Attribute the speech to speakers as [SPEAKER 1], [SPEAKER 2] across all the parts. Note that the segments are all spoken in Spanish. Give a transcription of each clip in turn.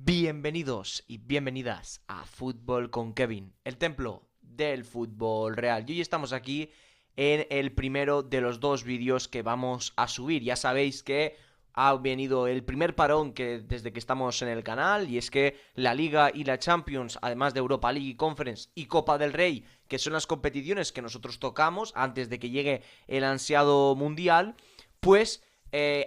[SPEAKER 1] Bienvenidos y bienvenidas a Fútbol con Kevin, el templo del fútbol real. Y hoy estamos aquí en el primero de los dos vídeos que vamos a subir. Ya sabéis que ha venido el primer parón desde que estamos en el canal, y es que la Liga y la Champions, además de Europa League y Conference y Copa del Rey, que son las competiciones que nosotros tocamos antes de que llegue el ansiado Mundial, pues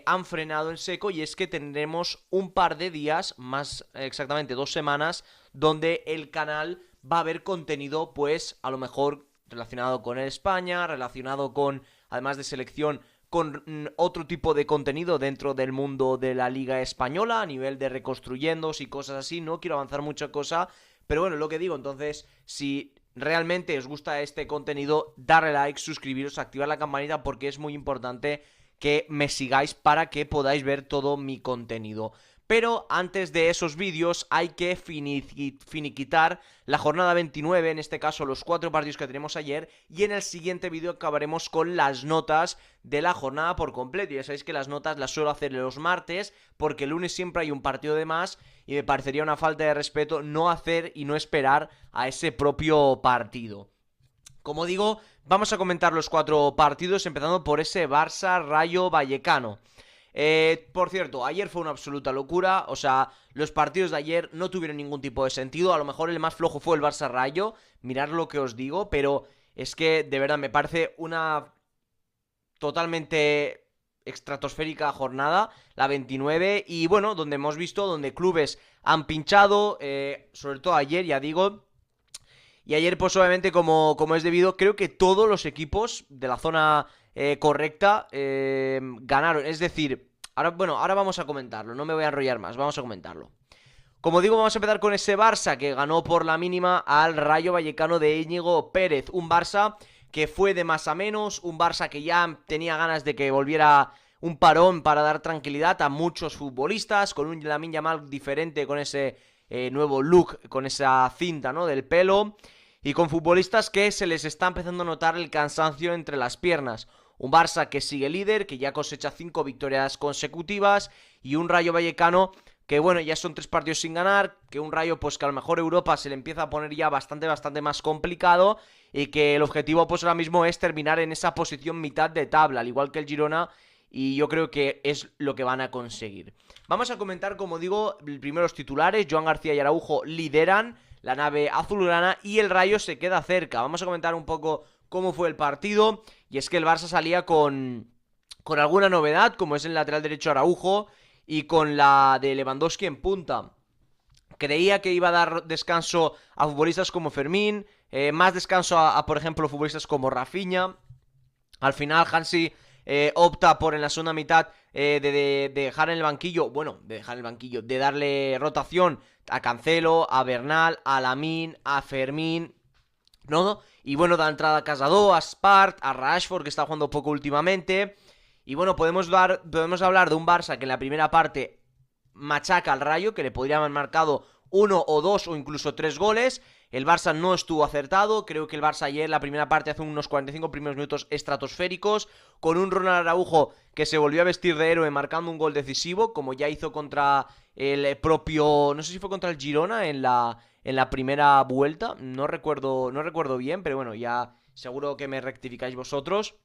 [SPEAKER 1] han frenado en seco, y es que tendremos un par de días, más exactamente 2 semanas, donde el canal va a haber contenido, pues a lo mejor relacionado con España, relacionado con, además de selección, con otro tipo de contenido dentro del mundo de la Liga Española, a nivel de reconstruyéndose y cosas así. No quiero avanzar mucha cosa, pero bueno, lo que digo, entonces, si realmente os gusta este contenido, darle like, suscribiros, activar la campanita, porque es muy importante que me sigáis para que podáis ver todo mi contenido. Pero antes de esos vídeos hay que finiquitar la jornada 29, en este caso los 4 partidos que tenemos ayer, y en el siguiente vídeo acabaremos con las notas de la jornada por completo. Ya sabéis que las notas las suelo hacer los martes, porque el lunes siempre hay un partido de más, y me parecería una falta de respeto no hacer y no esperar a ese propio partido. Como digo, vamos a comentar los 4 partidos, empezando por ese Barça-Rayo Vallecano. Por cierto, ayer fue una absoluta locura. O sea, los partidos de ayer no tuvieron ningún tipo de sentido. A lo mejor el más flojo fue el Barça-Rayo, mirad lo que os digo, pero es que de verdad me parece una totalmente estratosférica jornada, la 29. Y bueno, donde hemos visto, donde clubes han pinchado, sobre todo ayer, ya digo. Y ayer, pues obviamente, como es debido, creo que todos los equipos de la zona correcta ganaron. Es decir, ahora vamos a comentarlo, no me voy a enrollar más, vamos a comentarlo. Como digo, vamos a empezar con ese Barça que ganó por la mínima al Rayo Vallecano de Íñigo Pérez. Un Barça que fue de más a menos, un Barça que ya tenía ganas de que volviera un parón para dar tranquilidad a muchos futbolistas, con un Lamine Yamal diferente, con ese nuevo look, con esa cinta, ¿no?, del pelo, y con futbolistas que se les está empezando a notar el cansancio entre las piernas. Un Barça que sigue líder, que ya cosecha 5 victorias consecutivas, y un Rayo Vallecano que, bueno, ya son 3 partidos sin ganar, que un Rayo pues que a lo mejor Europa se le empieza a poner ya bastante más complicado, y que el objetivo pues ahora mismo es terminar en esa posición mitad de tabla, al igual que el Girona, y yo creo que es lo que van a conseguir. Vamos a comentar, como digo, primero los titulares. Joan García y Araujo lideran la nave azulgrana y el Rayo se queda cerca. Vamos a comentar un poco cómo fue el partido, y es que el Barça salía con alguna novedad, como es el lateral derecho Araujo, y con la de Lewandowski en punta. Creía que iba a dar descanso a futbolistas como Fermín, más descanso a, por ejemplo, futbolistas como Rafinha. Al final Hansi opta por, en la segunda mitad, de dejar en el banquillo, de darle rotación a Cancelo, a Bernal, a Lamine, a Fermín, ¿no? Y bueno, da entrada a Casado, a Spart, a Rashford, que está jugando poco últimamente. Y bueno, podemos hablar de un Barça que en la primera parte machaca al Rayo, que le podrían haber marcado 1 o 2 o incluso 3 goles. El Barça no estuvo acertado. Creo que el Barça ayer, la primera parte, hace unos 45 primeros minutos estratosféricos, con un Ronald Araujo que se volvió a vestir de héroe marcando un gol decisivo, como ya hizo contra el propio, no sé si fue contra el Girona en la primera vuelta. No recuerdo bien, pero bueno, ya seguro que me rectificáis vosotros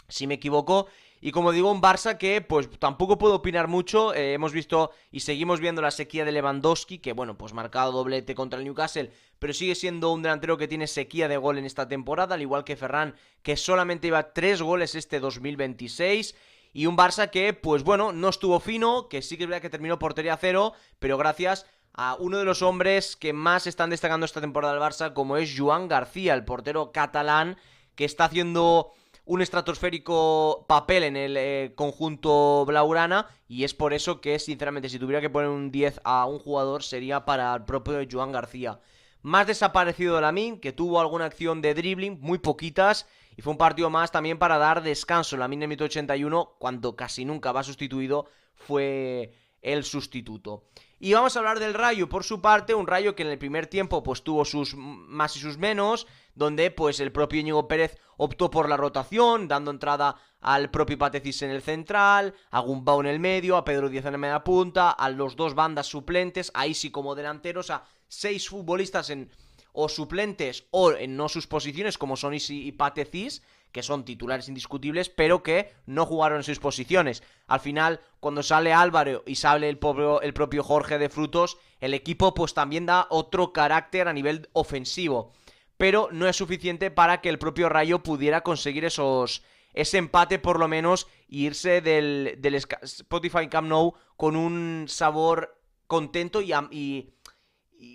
[SPEAKER 1] si me equivoco. Y como digo, un Barça que pues tampoco puedo opinar mucho. Hemos visto y seguimos viendo la sequía de Lewandowski, que bueno, pues marcado doblete contra el Newcastle, pero sigue siendo un delantero que tiene sequía de gol en esta temporada, al igual que Ferran, que solamente lleva 3 goles este 2026. Y un Barça que, pues bueno, no estuvo fino, que sí que es verdad que terminó portería cero, pero gracias a uno de los hombres que más están destacando esta temporada del Barça, como es Joan García, el portero catalán, que está haciendo un estratosférico papel en el conjunto blaugrana, y es por eso que, sinceramente, si tuviera que poner un 10 a un jugador, sería para el propio Joan García. Más desaparecido de Lamine, que tuvo alguna acción de dribbling, muy poquitas, y fue un partido más también para dar descanso. Lamine en minuto 81, cuando casi nunca va sustituido, fue el sustituto. Y vamos a hablar del Rayo, por su parte, un Rayo que en el primer tiempo pues tuvo sus más y sus menos, donde pues el propio Íñigo Pérez optó por la rotación, dando entrada al propio Patecis en el central, a Gumbau en el medio, a Pedro Díaz en la media punta, a los dos bandas suplentes, a Isi como delanteros, a 6 futbolistas en o suplentes o en no sus posiciones, como son Isi y Patecis, que son titulares indiscutibles, pero que no jugaron en sus posiciones. Al final, cuando sale Álvaro y sale el propio Jorge de Frutos, el equipo pues también da otro carácter a nivel ofensivo, pero no es suficiente para que el propio Rayo pudiera conseguir ese empate por lo menos e irse del Spotify Camp Nou con un sabor contento y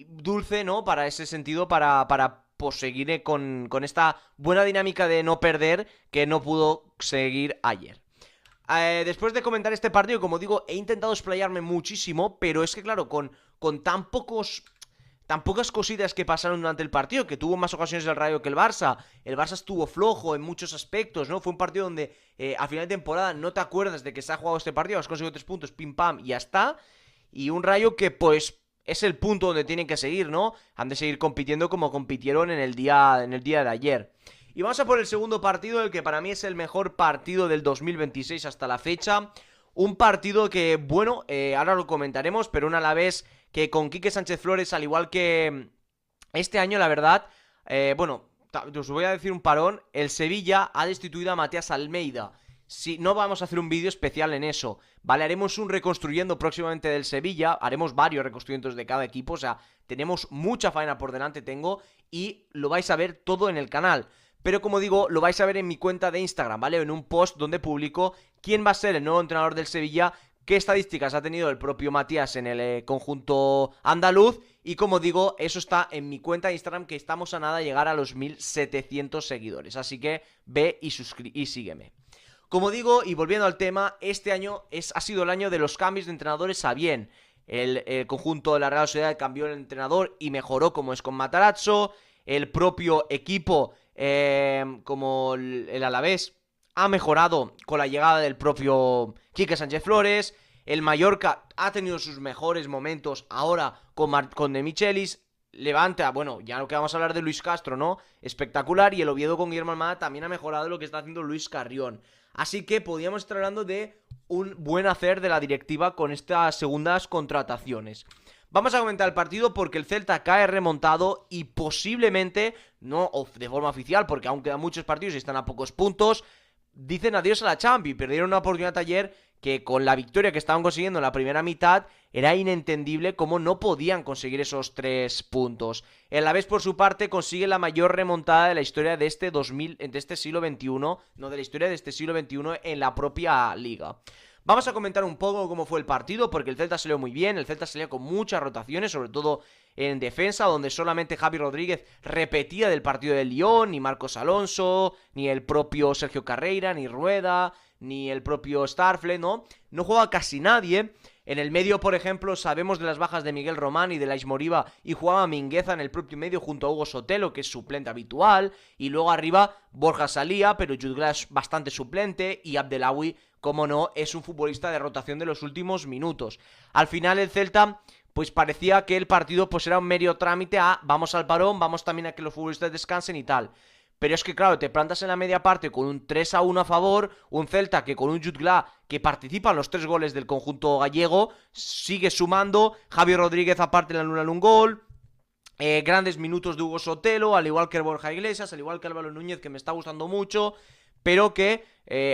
[SPEAKER 1] dulce, ¿no? Para ese sentido, para pues seguir con esta buena dinámica de no perder que no pudo seguir ayer. Después de comentar este partido, como digo, he intentado explayarme muchísimo, pero es que claro, con tan pocas cositas que pasaron durante el partido, que tuvo más ocasiones el Rayo que el Barça estuvo flojo en muchos aspectos, ¿no? Fue un partido donde a final de temporada no te acuerdas de que se ha jugado este partido, has conseguido 3 puntos, pim pam, y ya está. Y un Rayo que pues es el punto donde tienen que seguir, ¿no? Han de seguir compitiendo como compitieron en el día de ayer. Y vamos a por el segundo partido, el que para mí es el mejor partido del 2026 hasta la fecha. Un partido que, bueno, ahora lo comentaremos, pero un Alavés que con Quique Sánchez Flores, al igual que este año, la verdad, bueno, os voy a decir un parón, el Sevilla ha destituido a Matías Almeida. Sí, no vamos a hacer un vídeo especial en eso, ¿vale? Haremos un reconstruyendo próximamente del Sevilla, haremos varios reconstruyendo de cada equipo, o sea, tenemos mucha faena por delante, y lo vais a ver todo en el canal. Pero como digo, lo vais a ver en mi cuenta de Instagram, ¿vale? En un post donde publico quién va a ser el nuevo entrenador del Sevilla, qué estadísticas ha tenido el propio Matías en el conjunto andaluz. Y como digo, eso está en mi cuenta de Instagram, que estamos a nada de llegar a los 1700 seguidores. Así que ve y sígueme. Como digo, y volviendo al tema, este año ha sido el año de los cambios de entrenadores a bien. El conjunto de la Real Sociedad cambió el entrenador y mejoró, como es con Matarazzo. El propio equipo, como el Alavés, ha mejorado con la llegada del propio Quique Sánchez Flores. El Mallorca ha tenido sus mejores momentos ahora con De Michelis. Levanta, bueno, ya lo que vamos a hablar de Luis Castro, ¿no? Espectacular. Y el Oviedo con Guillermo Almada también ha mejorado lo que está haciendo Luis Carrión. Así que podríamos estar hablando de un buen hacer de la directiva con estas segundas contrataciones. Vamos a comentar el partido porque el Celta cae remontado y posiblemente, no de forma oficial, porque aún quedan muchos partidos y están a pocos puntos, dicen adiós a la Champions. Perdieron una oportunidad ayer que con la victoria que estaban consiguiendo en la primera mitad era inentendible cómo no podían conseguir esos 3 puntos. El Alavés, por su parte, consigue la mayor remontada de la historia de este siglo XXI, no de la historia de este siglo XXI en la propia liga. Vamos a comentar un poco cómo fue el partido, porque el Celta salió muy bien, el Celta salió con muchas rotaciones, sobre todo en defensa, donde solamente Javi Rodríguez repetía del partido del Lyon, ni Marcos Alonso, ni el propio Sergio Carreira, ni Rueda, ni el propio Starflet, ¿no? No juega casi nadie. En el medio, por ejemplo, sabemos de las bajas de Miguel Román y de Lais Moriba, y jugaba Mingueza en el propio medio junto a Hugo Sotelo, que es suplente habitual, y luego arriba Borja salía, pero Jude Glass bastante suplente, y Abdelawi, como no, es un futbolista de rotación de los últimos minutos. Al final el Celta, pues parecía que el partido pues era un mero trámite a vamos al parón, vamos también a que los futbolistas descansen y tal. Pero es que claro, te plantas en la media parte con un 3-1 a favor, un Celta que con un Jude Glass que participa en los 3 goles del conjunto gallego, sigue sumando, Javi Rodríguez aparte le anula un gol, grandes minutos de Hugo Sotelo, al igual que Borja Iglesias, al igual que Álvaro Núñez, que me está gustando mucho, pero que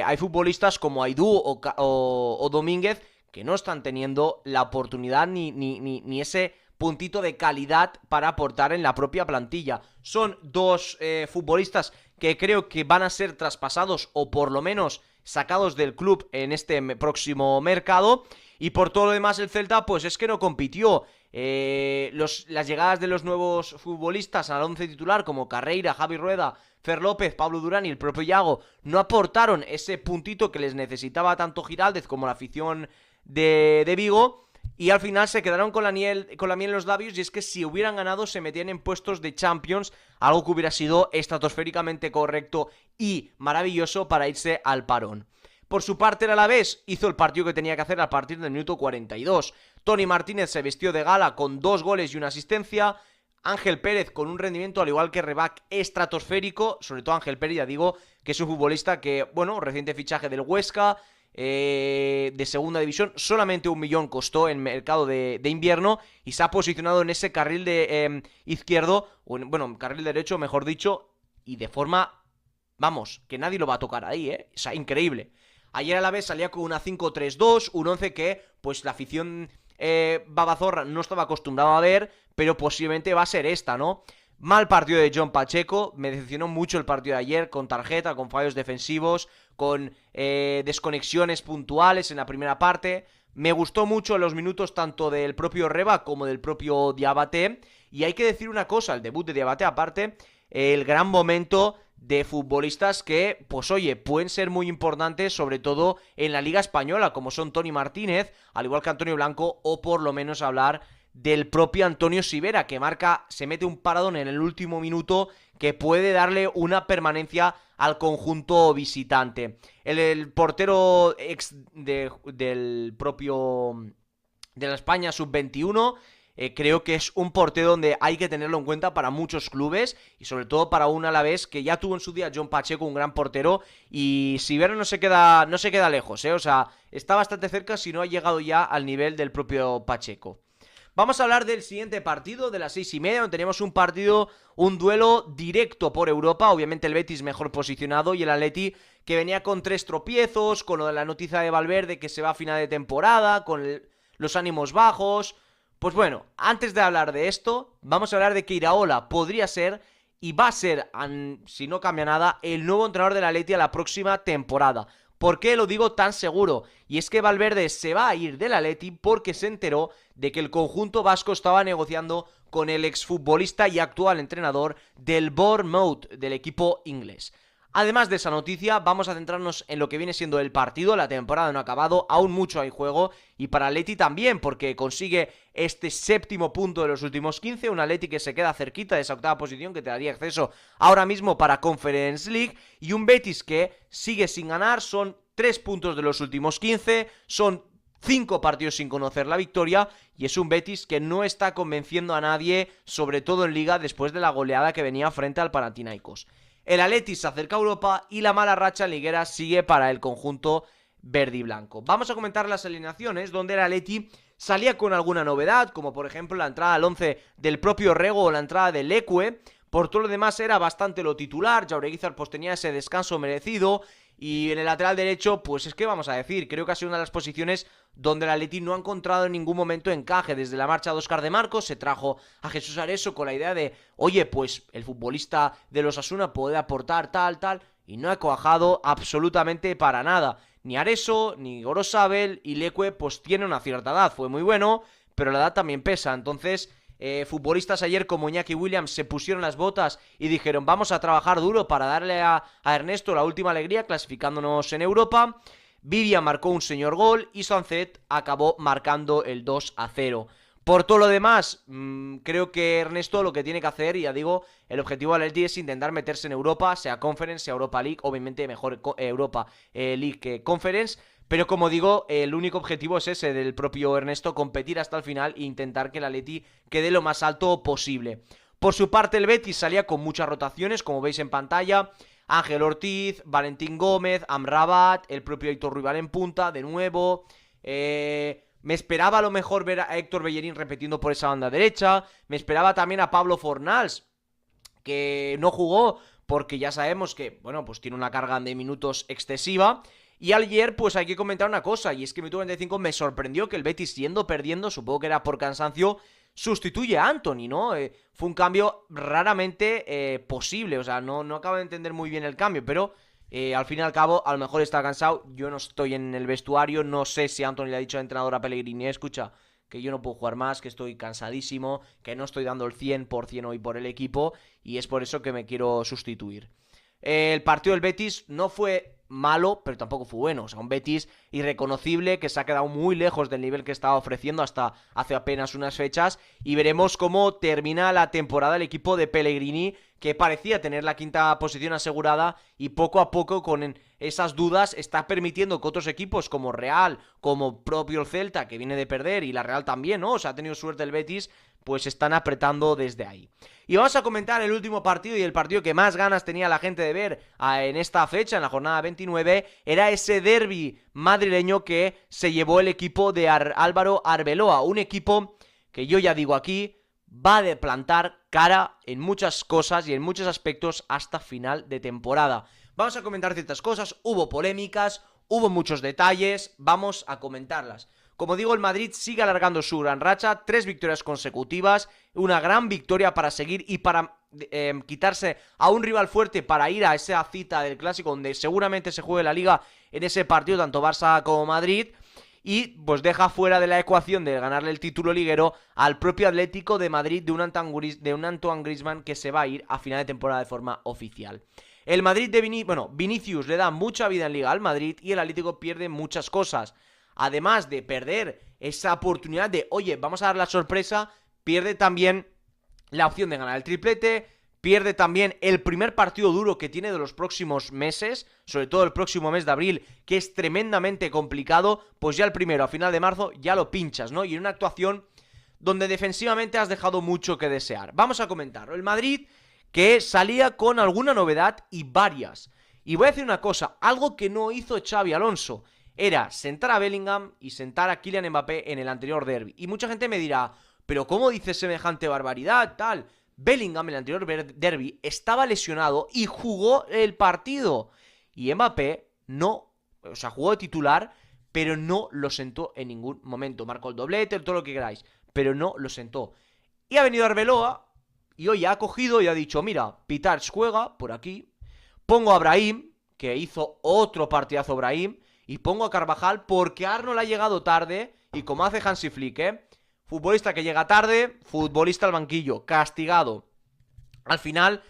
[SPEAKER 1] hay futbolistas como Aidú o Domínguez que no están teniendo la oportunidad ni ese puntito de calidad para aportar en la propia plantilla. Son 2 futbolistas que creo que van a ser traspasados o por lo menos sacados del club en este próximo mercado. Y por todo lo demás el Celta pues es que no compitió. Las llegadas de los nuevos futbolistas al 11 titular como Carreira, Javi Rueda, Fer López, Pablo Durán y el propio Yago no aportaron ese puntito que les necesitaba tanto Giraldez como la afición de Vigo. Y al final se quedaron con la miel en los labios, y es que si hubieran ganado se metían en puestos de Champions, algo que hubiera sido estratosféricamente correcto y maravilloso para irse al parón. Por su parte el Alavés hizo el partido que tenía que hacer a partir del minuto 42. Toni Martínez se vistió de gala con 2 goles y una asistencia. Ángel Pérez con un rendimiento, al igual que Rebac, estratosférico. Sobre todo Ángel Pérez, ya digo, que es un futbolista que, bueno, reciente fichaje del Huesca, de segunda división, solamente 1 millón costó en mercado de invierno y se ha posicionado en ese carril de izquierdo, bueno, carril derecho, mejor dicho, y de forma, vamos, que nadie lo va a tocar ahí, o sea, increíble. Ayer a la vez salía con una 5-3-2, un 11 que, pues la afición babazorra no estaba acostumbrado a ver, pero posiblemente va a ser esta, ¿no? Mal partido de John Pacheco, me decepcionó mucho el partido de ayer, con tarjeta, con fallos defensivos, con desconexiones puntuales en la primera parte. Me gustó mucho los minutos tanto del propio Reba como del propio Diabaté. Y hay que decir una cosa, el debut de Diabaté aparte, el gran momento de futbolistas que, pues oye, pueden ser muy importantes, sobre todo en la Liga Española, como son Toni Martínez, al igual que Antonio Blanco, o por lo menos hablar del propio Antonio Sivera, que se mete un paradón en el último minuto que puede darle una permanencia al conjunto visitante. El portero del propio de la España sub-21, creo que es un portero donde hay que tenerlo en cuenta para muchos clubes y sobre todo para un Alavés que ya tuvo en su día John Pacheco, un gran portero, y Sivera no se queda lejos, o sea, está bastante cerca, si no ha llegado ya al nivel del propio Pacheco. Vamos a hablar del siguiente partido, de las 6:30, donde tenemos un duelo directo por Europa. Obviamente el Betis mejor posicionado y el Atleti que venía con 3 tropiezos, con lo de la noticia de Valverde que se va a final de temporada, con los ánimos bajos. Pues bueno, antes de hablar de esto, vamos a hablar de que Iraola podría ser y va a ser, si no cambia nada, el nuevo entrenador del Atleti a la próxima temporada. ¿Por qué lo digo tan seguro? Y es que Valverde se va a ir del Atleti porque se enteró de que el conjunto vasco estaba negociando con el exfutbolista y actual entrenador del Bournemouth, del equipo inglés. Además de esa noticia, vamos a centrarnos en lo que viene siendo el partido. La temporada no ha acabado, aún mucho hay juego, y para Atleti también, porque consigue este 7º punto de los últimos 15, un Atleti que se queda cerquita de esa 8ª posición que te daría acceso ahora mismo para Conference League, y un Betis que sigue sin ganar, son 3 puntos de los últimos 15, son 5 partidos sin conocer la victoria, y es un Betis que no está convenciendo a nadie, sobre todo en Liga, después de la goleada que venía frente al Panathinaikos. El Atleti se acerca a Europa y la mala racha en liguera sigue para el conjunto verde y blanco. Vamos a comentar las alineaciones, donde el Atleti salía con alguna novedad, como por ejemplo la entrada al 11 del propio Rego o la entrada del Leque. Por todo lo demás era bastante lo titular. Jaureguizar pues tenía ese descanso merecido. Y en el lateral derecho, pues es que vamos a decir, creo que ha sido una de las posiciones donde el Atleti no ha encontrado en ningún momento encaje. Desde la marcha de Óscar de Marcos se trajo a Jesús Areso con la idea de, oye, pues el futbolista de los Osasuna puede aportar tal, y no ha cuajado absolutamente para nada. Ni Areso, ni Gorosabel, y Leque pues tiene una cierta edad, fue muy bueno, pero la edad también pesa. Entonces futbolistas ayer como Iñaki Williams se pusieron las botas y dijeron vamos a trabajar duro para darle a Ernesto la última alegría clasificándonos en Europa. Vivian marcó un señor gol y Sancet acabó marcando el 2-0. Por todo lo demás, creo que Ernesto lo que tiene que hacer, y ya digo, el objetivo del Atleti es intentar meterse en Europa, sea Conference, sea Europa League, obviamente mejor Europa League que Conference, pero como digo, el único objetivo es ese del propio Ernesto, competir hasta el final e intentar que el Atleti quede lo más alto posible. Por su parte el Betis salía con muchas rotaciones, como veis en pantalla, Ángel Ortiz, Valentín Gómez, Amrabat, el propio Héctor Ruibal en punta, de nuevo, me esperaba a lo mejor ver a Héctor Bellerín repitiendo por esa banda derecha. Me esperaba también a Pablo Fornals, que no jugó porque ya sabemos que, bueno, pues tiene una carga de minutos excesiva. Y ayer, pues hay que comentar una cosa, y es que en minuto 45 me sorprendió que el Betis, siendo perdiendo, supongo que era por cansancio, sustituye a Antony, ¿no? Fue un cambio raramente posible, o sea, no acabo de entender muy bien el cambio, pero al fin y al cabo, a lo mejor está cansado. Yo no estoy en el vestuario, no sé si Antony le ha dicho al entrenador a Pellegrini, escucha, que yo no puedo jugar más, que estoy cansadísimo, que no estoy dando el 100% hoy por el equipo, y es por eso que me quiero sustituir. El partido del Betis no fue malo, pero tampoco fue bueno. O sea, un Betis irreconocible que se ha quedado muy lejos del nivel que estaba ofreciendo hasta hace apenas unas fechas. Y veremos cómo termina la temporada el equipo de Pellegrini, que parecía tener la quinta posición asegurada y poco a poco con esas dudas está permitiendo que otros equipos como Real, como propio el Celta, que viene de perder, y la Real también, ¿no? O sea, ha tenido suerte el Betis, pues están apretando desde ahí. Y vamos a comentar el último partido y el partido que más ganas tenía la gente de ver en esta fecha, en la jornada 29, era ese derbi madrileño que se llevó el equipo de Álvaro Arbeloa, un equipo que yo ya digo aquí, va de plantar cara en muchas cosas y en muchos aspectos hasta final de temporada. Vamos a comentar ciertas cosas, hubo polémicas, hubo muchos detalles, vamos a comentarlas. Como digo, el Madrid sigue alargando su gran racha, 3 victorias consecutivas, una gran victoria para seguir y para quitarse a un rival fuerte para ir a esa cita del Clásico donde seguramente se juegue la Liga en ese partido, tanto Barça como Madrid. Y pues deja fuera de la ecuación de ganarle el título liguero al propio Atlético de Madrid de un Antoine Griezmann que se va a ir a final de temporada de forma oficial. El Madrid de Vinicius le da mucha vida en Liga al Madrid y el Atlético pierde muchas cosas. Además de perder esa oportunidad de, oye, vamos a dar la sorpresa, pierde también la opción de ganar el triplete, pierde también el primer partido duro que tiene de los próximos meses, sobre todo el próximo mes de abril, que es tremendamente complicado, pues ya el primero, a final de marzo, ya lo pinchas, ¿no? Y en una actuación donde defensivamente has dejado mucho que desear. Vamos a comentarlo. El Madrid que salía con alguna novedad y varias. Y voy a decir una cosa, algo que no hizo Xavi Alonso, era sentar a Bellingham y sentar a Kylian Mbappé en el anterior derbi. Y mucha gente me dirá, pero ¿cómo dices semejante barbaridad, tal? Bellingham en el anterior derbi estaba lesionado y jugó el partido. Y Mbappé no, o sea, jugó de titular, pero no lo sentó en ningún momento. Marcó el doblete, todo lo que queráis, pero no lo sentó. Y ha venido Arbeloa y hoy ha cogido y ha dicho, mira, Pitarch juega por aquí, pongo a Brahim, que hizo otro partidazo Brahim, y pongo a Carvajal porque Arnold ha llegado tarde y como hace Hansi Flick, futbolista que llega tarde, futbolista al banquillo, castigado. Al final,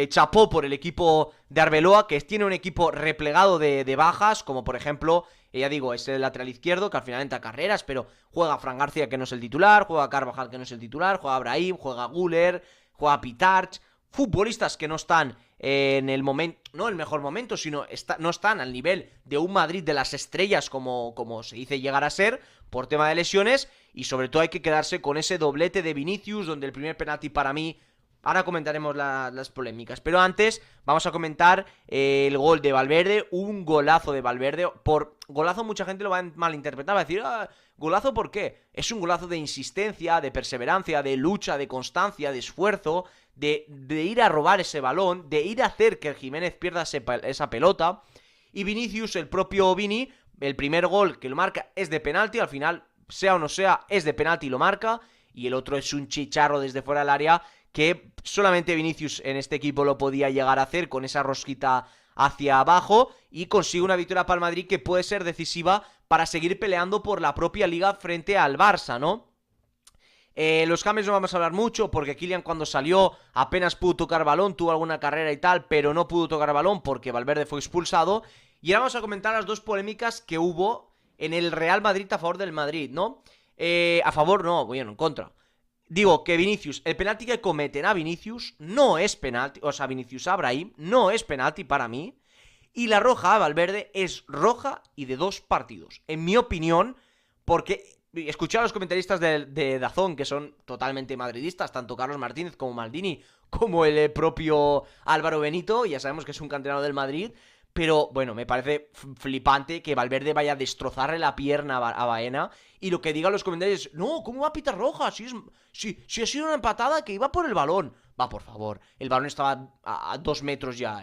[SPEAKER 1] chapó por el equipo de Arbeloa, que tiene un equipo replegado de bajas, como por ejemplo, ya digo, es el lateral izquierdo, que al final entra a carreras, pero juega Fran García, que no es el titular, juega Carvajal, que no es el titular, juega Brahim, juega Güler, juega Pitarch, futbolistas que no están en el momento, no el mejor momento, sino no están al nivel de un Madrid de las estrellas como se dice llegar a ser, por tema de lesiones, y sobre todo hay que quedarse con ese doblete de Vinicius, donde el primer penalti para mí, ahora comentaremos las polémicas, pero antes vamos a comentar el gol de Valverde, un golazo de Valverde. Por golazo mucha gente lo va a malinterpretar, va a decir, ¿golazo por qué? Es un golazo de insistencia, de perseverancia, de lucha, de constancia, de esfuerzo, de ir a robar ese balón, de ir a hacer que el Jiménez pierda esa pelota. Y Vinicius, el propio Vini, el primer gol que lo marca es de penalti, al final, sea o no sea, es de penalti y lo marca. Y el otro es un chicharro desde fuera del área que solamente Vinicius en este equipo lo podía llegar a hacer con esa rosquita hacia abajo y consigue una victoria para el Madrid que puede ser decisiva para seguir peleando por la propia liga frente al Barça, ¿no? Los cambios no vamos a hablar mucho porque Kylian cuando salió apenas pudo tocar balón, tuvo alguna carrera y tal, pero no pudo tocar balón porque Valverde fue expulsado. Y ahora vamos a comentar las dos polémicas que hubo en el Real Madrid a favor del Madrid, ¿no? A favor no, bueno, en contra. Digo que Vinicius, el penalti que cometen a Vinicius no es penalti, o sea, Vinicius a Brahim no es penalti para mí. Y la roja a Valverde es roja y de 2 partidos, en mi opinión, porque escuché a los comentaristas de DAZN, que son totalmente madridistas, tanto Carlos Martínez como Maldini, como el propio Álvaro Benito, ya sabemos que es un canterano del Madrid, pero bueno, me parece flipante que Valverde vaya a destrozarle la pierna a Baena, y lo que digan los comentarios es, no, ¿cómo va a pitar roja? Si ha sido una empatada que iba por el balón. Va, por favor, el balón estaba a 2 metros ya,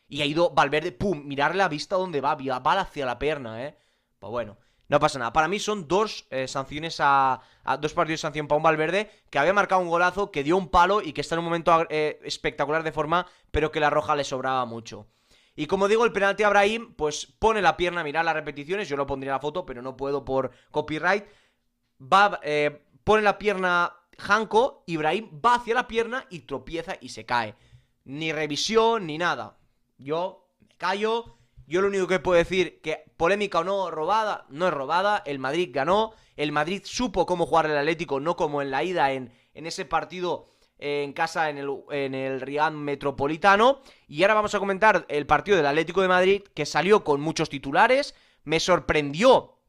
[SPEAKER 1] y ha ido Valverde, pum, mirarle la vista donde va hacia la pierna, pues bueno. No pasa nada, para mí son 2 sanciones 2 partidos de sanción para un Valverde que había marcado un golazo, que dio un palo y que está en un momento espectacular de forma, pero que la roja le sobraba mucho. Y como digo, el penalti a Brahim, pues pone la pierna, mirad las repeticiones, yo lo pondría en la foto, pero no puedo por copyright. Pone la pierna Janko, y Brahim va hacia la pierna y tropieza y se cae. Ni revisión, ni nada. Yo me callo. Yo lo único que puedo decir, que polémica o no, robada, no es robada, el Madrid ganó, el Madrid supo cómo jugar el Atlético, no como en la ida en ese partido en casa en el Riad Metropolitano. Y ahora vamos a comentar el partido del Atlético de Madrid, que salió con muchos titulares. Me sorprendió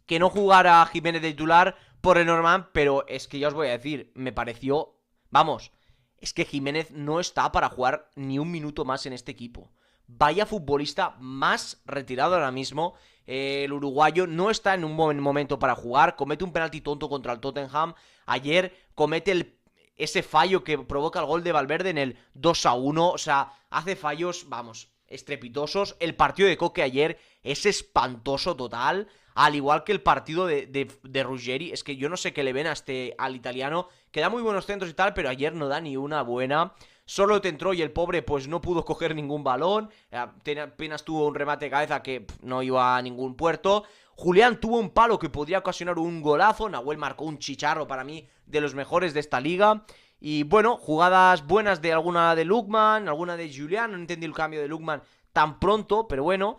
[SPEAKER 1] que no jugara Jiménez de titular por el normal, pero es que ya os voy a decir, me pareció, vamos, es que Jiménez no está para jugar ni un minuto más en este equipo. Vaya futbolista más retirado ahora mismo. El uruguayo no está en un buen momento para jugar. Comete un penalti tonto contra el Tottenham. Ayer comete ese fallo que provoca el gol de Valverde en el 2-1. O sea, hace fallos, vamos, estrepitosos. El partido de Coque ayer es espantoso total. Al igual que el partido de Ruggeri. Es que yo no sé qué le ven al italiano, que da muy buenos centros y tal, pero ayer no da ni una buena. Solo te entró y el pobre pues no pudo coger ningún balón. Apenas tuvo un remate de cabeza que no iba a ningún puerto. Julián tuvo un palo que podría ocasionar un golazo. Nahuel marcó un chicharro, para mí de los mejores de esta liga. Y bueno, jugadas buenas de alguna de Lookman, alguna de Julián. No entendí el cambio de Lookman tan pronto, pero bueno.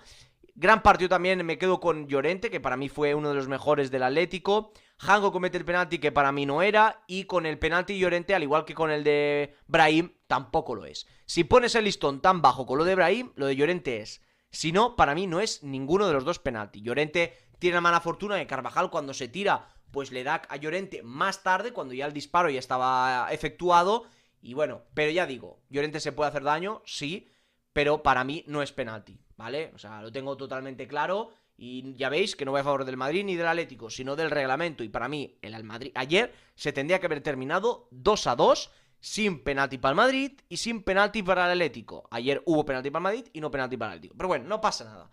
[SPEAKER 1] Gran partido también, me quedo con Llorente, que para mí fue uno de los mejores del Atlético. Jango comete el penalti que para mí no era. Y con el penalti Llorente, al igual que con el de Brahim, tampoco lo es. Si pones el listón tan bajo con lo de Brahim, lo de Llorente es. Si no, para mí no es ninguno de los dos penalti. Llorente tiene la mala fortuna de Carvajal cuando se tira, pues le da a Llorente más tarde, cuando ya el disparo ya estaba efectuado. Y bueno, pero ya digo, Llorente se puede hacer daño, sí, pero para mí no es penalti, ¿vale? O sea, lo tengo totalmente claro. Y ya veis que no voy a favor del Madrid ni del Atlético, sino del reglamento. Y para mí, el Madrid ayer se tendría que haber terminado 2-2, sin penalti para el Madrid y sin penalti para el Atlético. Ayer hubo penalti para el Madrid y no penalti para el Atlético. Pero bueno, no pasa nada.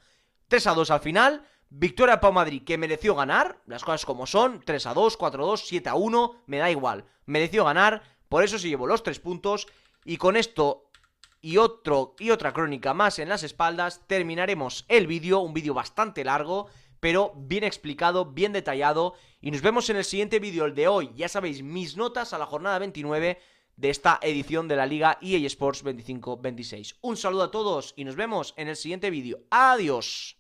[SPEAKER 1] 3-2 al final. Victoria para el Madrid, que mereció ganar. Las cosas como son. 3-2, 4-2, 7-1. Me da igual. Mereció ganar. Por eso se llevó los 3 puntos. Y con esto y otra crónica más en las espaldas, terminaremos el vídeo, un vídeo bastante largo, pero bien explicado, bien detallado, y nos vemos en el siguiente vídeo, el de hoy. Ya sabéis, mis notas a la jornada 29 de esta edición de la Liga EA Sports 25-26. Un saludo a todos y nos vemos en el siguiente vídeo. ¡Adiós!